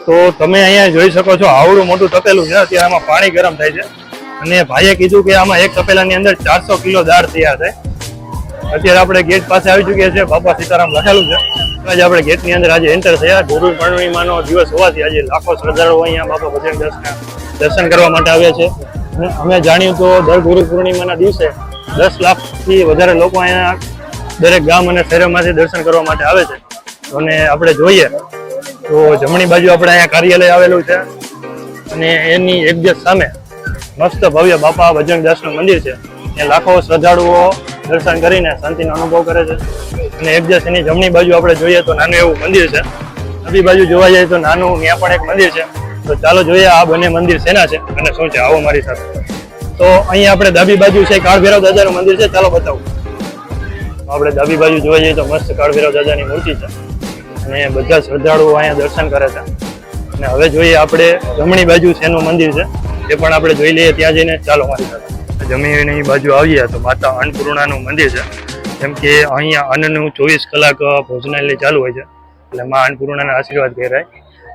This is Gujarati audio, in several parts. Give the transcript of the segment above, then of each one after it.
તો તમે અહીંયા જોઈ શકો છો આવડું મોટું તપેલું છે, અત્યારે આમાં પાણી ગરમ થાય છે અને ભાઈએ કીધું કે આમાં એક તપેલાની અંદર 400 કિલો દાળ તૈયાર થાય. અત્યારે આપણે ગેટ પાસે આવી ચૂક્યા છે, બાપા સીતારામ લખેલું છે. આજે આપણે ગેટની અંદર આજે એન્ટર થયા. ગુરુ પૂર્ણિમાનો દિવસ હોવાથી આજે લાખો શ્રદ્ધાળુઓ અહીંયા બાપા બજરંગ દાસના દર્શન કરવા માટે આવ્યા છે. અમે જાણ્યું તો દર ગુરુ પૂર્ણિમાના દિવસે 10 લાખથી વધારે લોકો અહીંયા દરેક ગામ અને શહેરોમાંથી દર્શન કરવા માટે આવે છે. અને આપણે જોઈએ તો જમણી બાજુ આપણે અહીંયા કાર્યાલય આવેલું છે અને એની એક્ઝેક્ટ સામે મસ્ત ભવ્ય બાપા બજરંગ દાસનું મંદિર છે. ત્યાં લાખો શ્રદ્ધાળુઓ દર્શન કરીને શાંતિનો અનુભવ કરે છે. અને એક્ઝેક્ટ એની જમણી બાજુ આપણે જોઈએ તો નાનું એવું મંદિર છે. ડાબી બાજુ જોવા જઈએ તો નાનું ત્યાં પણ એક મંદિર છે. તો ચાલો જોઈએ આ બંને મંદિર શેના છે અને શું છે. આવો મારી સાથે. તો અહીંયા આપણે ડાબી બાજુ છે કાળભૈરવ દાદાનું મંદિર છે, ચાલો બતાવું. આપણે ડાબી બાજુ જોવા જઈએ તો મસ્ત કાળભૈરવ દાદાની મૂર્તિ છે અને બધા શ્રદ્ધાળુઓ અહીંયા દર્શન કરે છે. અને હવે જોઈએ આપણે જમણી બાજુ શેનું મંદિર છે એ પણ આપણે જોઈ લઈએ ત્યાં જઈને. ચાલો મારી સાથે. જમણી બાજુ આવીએ તો માતા અન્નપૂર્ણાનું મંદિર છે. જેમ કે અહીંયા અન્નનું 24 કલાક ભોજનાલય ચાલુ હોય છે, એટલે મા અન્નપૂર્ણાના આશીર્વાદ કહેવાય.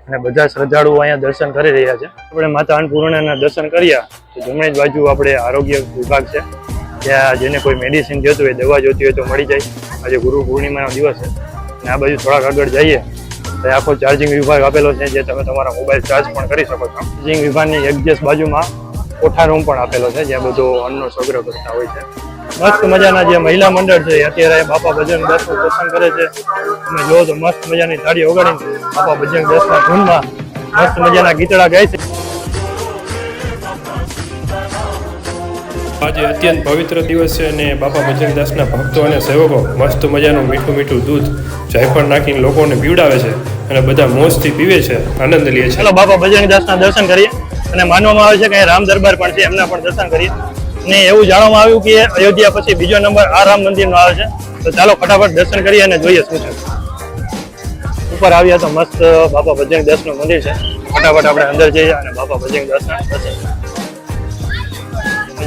અને બધા શ્રદ્ધાળુઓ અહીંયા દર્શન કરી રહ્યા છે. આપણે માતા અન્નપૂર્ણાના દર્શન કર્યા તો જમણી જ બાજુ આપણે આરોગ્ય વિભાગ છે, ત્યાં જેને કોઈ મેડિસિન જોતું હોય, દવા જોતી હોય તો મળી જાય. આજે ગુરુ પૂર્ણિમાનો દિવસ છે અને આ બાજુ થોડાક આગળ જઈએ તો આખો ચાર્જિંગ વિભાગ આપેલો છે, જે તમે તમારા મોબાઈલ ચાર્જ પણ કરી શકો છો. ચાર્જિંગ વિભાગની એક્ઝેક્ટ બાજુમાં કોઠા રૂમ પણ આપેલો છે, જ્યાં બધો અન્નનો સંગ્રહ કરતા હોય છે. મસ્ત મજાના જે મહિલા મંડળ છે અત્યારે બાપા બજરંગ દાસનું દર્શન કરે છે. તમે જો તો મસ્ત મજાની તાળી વગાડીને બાપા બજરંગ દાસના ધૂનમાં મસ્ત મજાના ગીતડા ગાય છે. આજે અત્યંત પવિત્ર દિવસ છે અને બાપા બજરંગ દાસના ભક્તો અને સેવકો મસ્ત મજાનું મીઠું મીઠું દૂધ જાયફળ નાખીને લોકોને પીવડાવે છે અને બધા મોજથી પીવે છે, આનંદ લે છે. ચાલો બાપા બજરંગ દાસના દર્શન કરીએ. અને માનવામાં આવે છે કે રામ દરબાર પણ છે, એમના પણ દર્શન કરીએ. અને એવું જાણવામાં આવ્યું કે અયોધ્યા પછી બીજો નંબર આ રામ મંદિરનો આવે છે. તો ચાલો ફટાફટ દર્શન કરીએ અને જોઈએ શું છે. ઉપર આવ્યા તો મસ્ત બાપા બજરંગ દાસનું મંદિર છે. ફટાફટ આપણે અંદર જઈએ અને બાપા બજરંગ દાસના દર્શન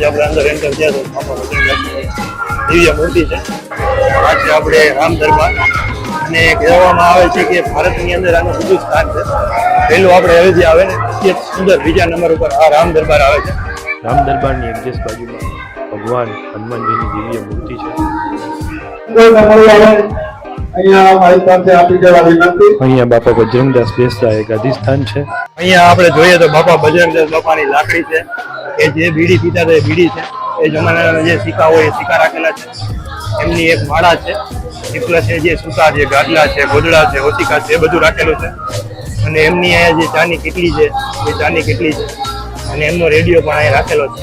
આપણે અંદર એન્ટર થયા તો બાપા બજરંગ દાસની દિવ્ય મૂર્તિ છે. આ છે આપણે રામ દરબાર અને કહેવામાં આવે છે કે ભારતની અંદર આનું બીજું સ્થાન છે. પહેલું આપણે અયોધ્યા આવે ને એ સુંદર, બીજા નંબર ઉપર આ રામ દરબાર આવે છે. રામ દરબારની એક્ઝેક્ટ બાજુમાં ભગવાન હનુમાનજીની દિવ્ય મૂર્તિ છે. અહીંયા બાપા બજરંગ દાસ બેસતા એક ગાદી છે. અહીંયા આપણે જોઈએ તો બાપા બજરંગ દાસ બાપાની લાકડી છે, કે જે બીડી પીતા હતા એ બીડી છે. એ જમાનાના જે સિક્કા હોય એ સિક્કા રાખેલા છે. એમની એક માળા છે, પ્લસ એ જે સૂતા છે, ગાદલા છે, ગોદડા છે, ઓશિકા છે, એ બધું રાખેલું છે. અને એમની અહીંયા જે ચાની કેટલી છે એ ચાની કેટલી છે. અને એમનો રેડિયો પણ અહીંયા રાખેલો છે.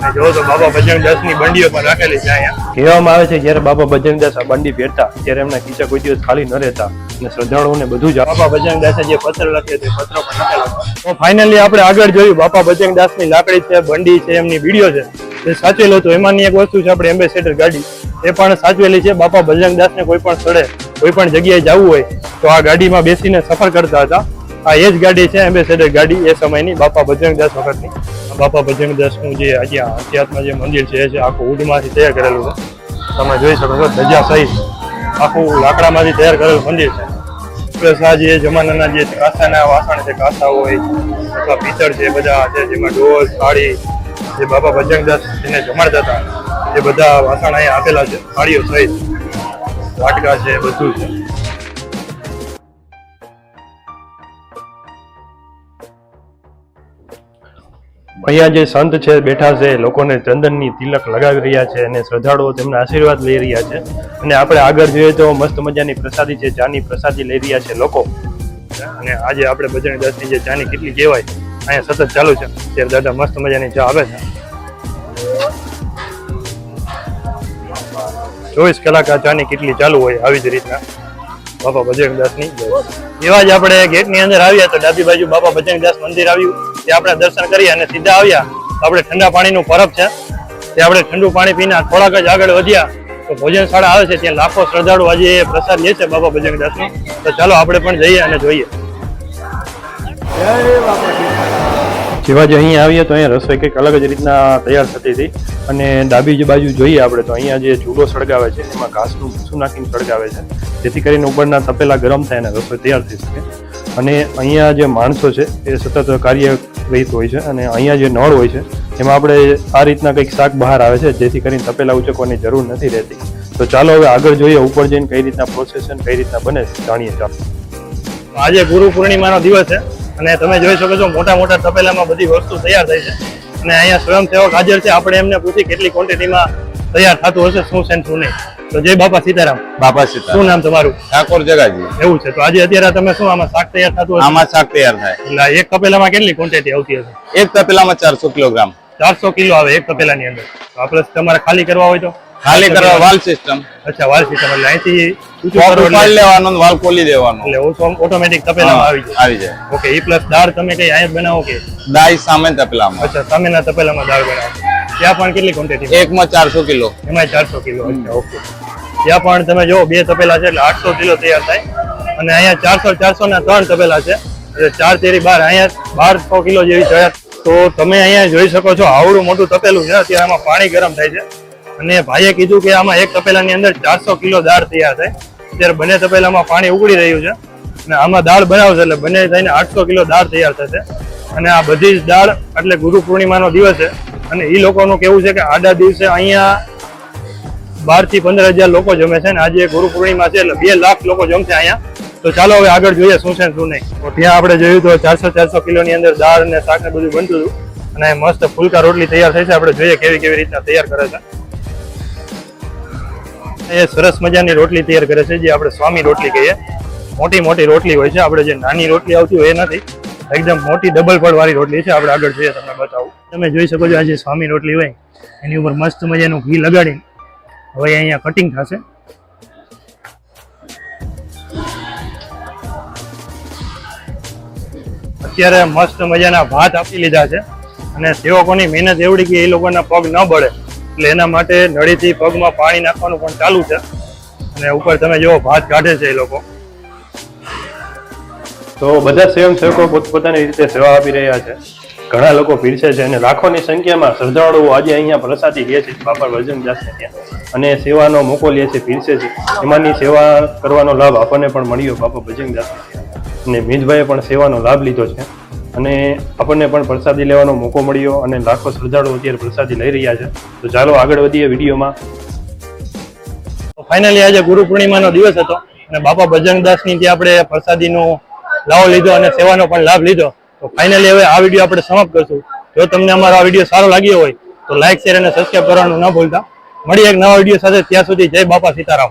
અને જો તો બાબા બજરંગ દાસની બંડીઓ પણ રાખેલી છે અહીંયા. કહેવામાં આવે છે જ્યારે બાબા બજરંગ દાસ આ બંડી પહેરતા ત્યારે એમના ખીચા કોઈ દિવસ ખાલી ન રહેતા અને શ્રદ્ધાળુઓને બધું જ બાબા બજરંગ દાસે જે પત્ર લખ્યો તે પત્રો પણ લખેલો છે. તો ફાઇનલી આપણે આગળ જોયું બાબા બજરંગ દાસની લાકડી છે, બંડી છે, એમની વિડીયો છે એ સાચવેલો હતો. એમાંની એક વસ્તુ છે આપણે એમ્બેસેડર ગાડી, એ પણ સાચવેલી છે. બાબા બજરંગ દાસને કોઈ પણ સ્થળે કોઈ પણ જગ્યાએ જવું હોય તો આ ગાડીમાં બેસીને સફર કરતા હતા. આ એ જ ગાડી છે એમ્બેસેડર ગાડી, એ સમયની બાપા બજરંગ દાસ વખતની. બાપા બજરંગ દાસનું જે આજે અધ્યાત્મા જે મંદિર છે એ આખું વુડમાંથી તૈયાર કરેલું છે. તમે જોઈ શકો છો ધજા સહિત આખું લાકડામાંથી તૈયાર કરેલું મંદિર છે. પ્લસ આ જે જમાનાના જે કાંસાના વાસણ છે, કાંસા હોય અથવા પિત્તળ છે, બધા છે જેમાં ઢોલ, થાળી, જે બાબા બજરંગ દાસ જેને જમાડતા હતા એ બધા વાસણ અહીંયા આપેલા છે, થાળીઓ સહિત, વાટકા છે, બધું છે. અહીંયા જે સંત છે બેઠા છે, લોકોને ચંદનની તિલક લગાવી રહ્યા છે અને શ્રદ્ધાળુઓ તેમના આશીર્વાદ લઈ રહ્યા છે. અને આપણે આગળ જોઈએ તો મસ્ત મજાની પ્રસાદી છે, ચાની પ્રસાદી લઈ રહ્યા છે લોકો. અને આજે આપણે બજરંગ દાસની જે ચાની કેટલી કહેવાય અહીંયા સતત ચાલુ છે. ત્યારે દાદા મસ્ત મજાની ચા આવે છે. 24 કલાક આ ચાની કેટલી ચાલુ હોય આવી જ રીતના બાપા બજરંગ દાસની. એવા જ આપણે ગેટની અંદર આવ્યા તો ડાબી બાજુ બાપા બજરંગ દાસ મંદિર આવ્યું. તે આપણે દર્શન કરી અને સીધા આવ્યા તો આપણે ઠંડા પાણીનું પરબ છે, તે આપણે ઠંડુ પાણી પીને થોડાક જ આગળ વધ્યા તો ભોજનશાળા આવે છે. ત્યાં લાખો શ્રદ્ધાળુ આજે પ્રસાદ લે છે બાબા બજરંગ દાસનો. તો ચાલો આપણે પણ જઈએ અને જોઈએ. જેવા જ અહીંયા આવીએ તો અહીંયા રસોઈ કંઈક અલગ જ રીતના તૈયાર થતી હતી. અને ડાબી જ બાજુ જોઈએ આપણે તો અહીંયા જે ચૂલો સળગાવે છે એમાં ઘાસનું ભૂસું નાખીને સળગાવે છે, જેથી કરીને ઉપરના તપેલા ગરમ થાય અને રસોઈ તૈયાર થઈ શકે. અને અહીંયા જે માણસો છે એ સતત કાર્યરહિત હોય છે અને અહીંયા જે નળ હોય છે એમાં આપણે આ રીતના કંઈક શાક બહાર આવે છે જેથી કરીને તપેલા ઉચકવાની જરૂર નથી રહેતી. તો ચાલો હવે આગળ જોઈએ ઉપર જઈને કઈ રીતના પ્રોસેસન કઈ રીતના બને છે જાણીએ. ચાલો, આજે ગુરુ પૂર્ણિમાનો દિવસ છે અને તમે જોઈ શકો છો મોટા મોટા તપેલામાં બધી વસ્તુ તૈયાર થઈ છે અને અહીંયા સ્વયંસેવક હાજર છે. આપણે એમને પૂછી કેટલી ક્વોન્ટિટીમાં તૈયાર થતું હશે, શું છે ને શું નહીં. તો જય બાપા સીતારામ. બાપા સીતા શું નામ તમારું? ઠાકોર જગાજી. એવું છે. તો આજે અત્યારે તમે શું આમાં શાક તૈયાર થતું હશે? આમાં શાક તૈયાર થાય. એટલે એક તપેલામાં કેટલી ક્વોન્ટિટી આવતી હશે? એક તપેલામાં 400 કિલોગ્રામ. 400 કિલો આવે એક તપેલાની અંદર. તો આપણે તમારે ખાલી કરવા હોય તો ખાલી કરવા વાલ સિસ્ટમ. અચ્છા, વાલ સિસ્ટમ. એટલે અહીંથી ઊંચું વાલ કરો ઉપાડી લેવાનો ને વાલ ખોલી દેવાનો એટલે ઓટોમેટિક તપેલામાં આવી જાય. આવી જાય. ઓકે. ઈ પ્લસ દાળ તમે કઈ અહીંયા જ બનાવો કે? દાઈ સામે તપેલામાં. અચ્છા, સામેના તપેલામાં દાળ બનાવો. ત્યાં પણ કેટલી ક્વોન્ટિટી? એકમાં 400 કિલો. એમાં 400 કિલો. અચ્છા, ઓકે. ત્યાં પણ તમે જો બે તપેલા છે એટલે 800 કિલો તૈયાર થાય અને અહીંયા 400 ના 3 તપેલા છે એટલે 4 તેરી 12, અહીંયા 1200 કિલો જેવી તૈયાર. તો તમે અહીંયા જોઈ શકો છો આવડું મોટું તપેલું છે. અત્યારે આમાં પાણી ગરમ થાય છે અને ભાઈએ કીધું કે આમાં એક તપેલાની અંદર 400 કિલો દાળ તૈયાર થાય. અત્યારે બંને તપેલામાં પાણી ઉકળી રહ્યું છે અને આમાં દાળ બનાવશે એટલે બંને થઈને 800 કિલો દાળ તૈયાર થશે. અને આ બધી જ દાળ એટલે ગુરુ પૂર્ણિમાનો દિવસ છે અને એ લોકોનું કેવું છે કે આડા દિવસે અહીંયા 12 થી 15,000 લોકો જમે છે અને આજે ગુરુ પૂર્ણિમા છે એટલે 2 લાખ લોકો જમશે અહીંયા. તો ચાલો હવે આગળ જોઈએ શું છે શું નહીં. તો ત્યાં આપણે જોયું તો 400 કિલોની અંદર દાળ અને શાક ને બધું બનતું હતું અને મસ્ત ફુલકા રોટલી તૈયાર થઈ છે. આપણે જોઈએ કેવી રીતના તૈયાર કરે છે. એ સરસ મજાની રોટલી તૈયાર કરે છે જે આપણે સ્વામી રોટલી કહીએ. મોટી મોટી રોટલી હોય છે. આપણે જે નાની રોટલી આવતી હોય એ નથી, એકદમ મોટી ડબલ પડ વાળી રોટલી છે. આપણે આગળ જોઈએ તમને બતાવું. તમે જોઈ શકો છો આ જે સ્વામી રોટલી હોય એની ઉપર મસ્ત મજાનું ઘી લગાડી હવે અહીંયા કટિંગ થશે. અત્યારે મસ્ત મજાના ભાત આપી લીધા છે અને સેવકોની મહેનત એવડી કે એ લોકોના પગ ન બળે એટલે એના માટે નળીથી પગમાં પાણી નાખવાનું પણ ચાલુ છે અને ઉપર તમે જો ભાત કાઢે છે એ લોકો. તો બધા સ્વયંસેવકો પોતપોતાની રીતે સેવા આપી રહ્યા છે. ઘણા લોકો પીરસે છે અને લાખોની સંખ્યામાં શ્રદ્ધાળુઓ આજે અહીંયા પ્રસાદી લે છે બાપા વજનદાસને ત્યાં અને સેવાનો મોકો લે છે, પીરસે છે. એમાંની સેવા કરવાનો લાભ આપણને પણ મળ્યો બાપા ભજનદાસને ત્યાં અને મીતભાઈએ પણ સેવાનો લાભ લીધો છે અને આપણને પણ પ્રસાદી લેવાનો મોકો મળ્યો અને લાખો શ્રદ્ધાળુઓ અત્યારે પ્રસાદી લઈ રહ્યા છે. તો ચાલો આગળ વધીએ વિડીયોમાં. ફાઇનલી આજે ગુરુ પૂર્ણિમાનો દિવસ હતો અને બાપા ભજનદાસની ત્યાં આપણે પ્રસાદીનો લાવો લીધો અને સેવાનો પણ લાભ લીધો. તો ફાઇનલી હવે આ વિડીયો આપણે સમાપ્ત કરશું. જો તમને અમારો આ વિડીયો સારો લાગ્યો હોય તો લાઈક, શેર અને સબસ્ક્રાઈબ કરવાનું ન ભૂલતા. મળીએ એક નવા વિડીયો સાથે. ત્યાં સુધી જય બાપા સીતારામ.